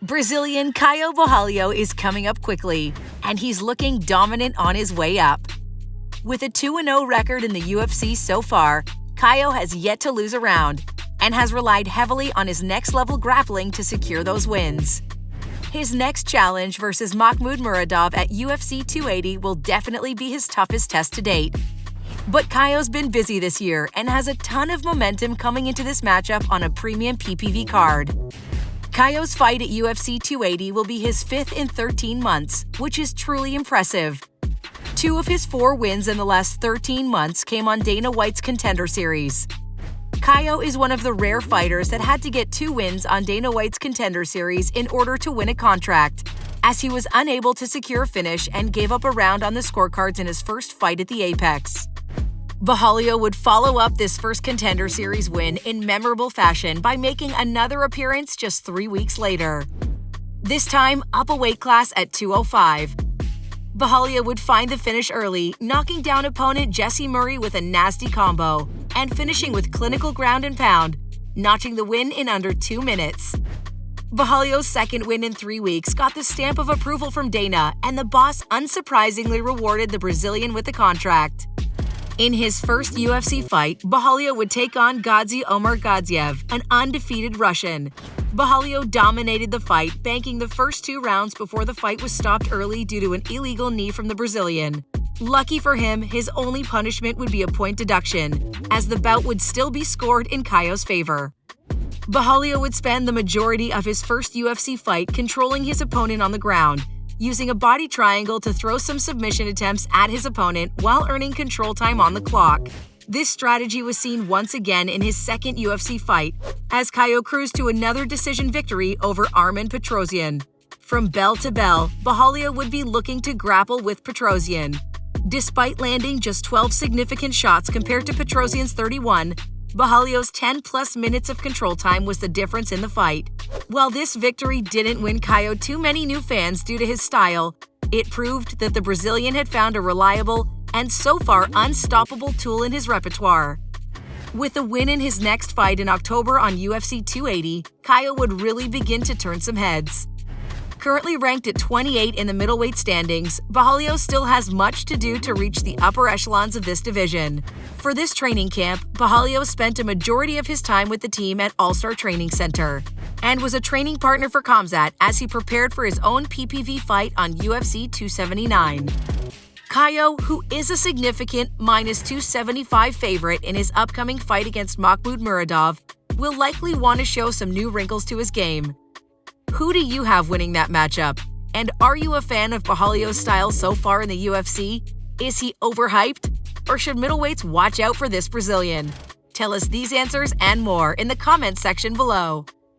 Brazilian Caio Borralho is coming up quickly, and he's looking dominant on his way up. With a 2-0 record in the UFC so far, Caio has yet to lose a round and has relied heavily on his next-level grappling to secure those wins. His next challenge versus Mcgregor at UFC 280 will definitely be his toughest test to date. But Caio's been busy this year and has a ton of momentum coming into this matchup on a premium PPV card. Caio's fight at UFC 280 will be his 5th in 13 months, which is truly impressive. 2 of his 4 wins in the last 13 months came on Dana White's Contender Series. Caio is one of the rare fighters that had to get 2 wins on Dana White's Contender Series in order to win a contract, as he was unable to secure a finish and gave up a round on the scorecards in his first fight at the Apex. Borralho would follow up this first Contender Series win in memorable fashion by making another appearance just 3 weeks later. This time, up a weight class at 205. Borralho would find the finish early, knocking down opponent Jesse Murray with a nasty combo, and finishing with clinical ground and pound, notching the win in under 2 minutes. Borralho's second win in 3 weeks got the stamp of approval from Dana, and the boss unsurprisingly rewarded the Brazilian with the contract. In his first UFC fight, Borralho would take on Gadzi Omar Gadziev, an undefeated Russian. Borralho dominated the fight, banking the first 2 rounds before the fight was stopped early due to an illegal knee from the Brazilian. Lucky for him, his only punishment would be a point deduction, as the bout would still be scored in Caio's favor. Borralho would spend the majority of his first UFC fight controlling his opponent on the ground, using a body triangle to throw some submission attempts at his opponent while earning control time on the clock. This strategy was seen once again in his second UFC fight, as Caio cruised to another decision victory over Armen Petrosyan. From bell to bell, Borralho would be looking to grapple with Petrosyan. Despite landing just 12 significant shots compared to Petrosyan's 31, Borralho's 10-plus minutes of control time was the difference in the fight. While this victory didn't win Caio too many new fans due to his style, it proved that the Brazilian had found a reliable and so far unstoppable tool in his repertoire. With a win in his next fight in October on UFC 280, Caio would really begin to turn some heads. Currently ranked at 28 in the middleweight standings, Borralho still has much to do to reach the upper echelons of this division. For this training camp, Borralho spent a majority of his time with the team at All-Star Training Center and was a training partner for Khamzat as he prepared for his own PPV fight on UFC 279. Caio, who is a significant -275 favorite in his upcoming fight against Mcgregor, will likely want to show some new wrinkles to his game. Who do you have winning that matchup? And are you a fan of Borralho's style so far in the UFC? Is he overhyped? Or should middleweights watch out for this Brazilian? Tell us these answers and more in the comments section below.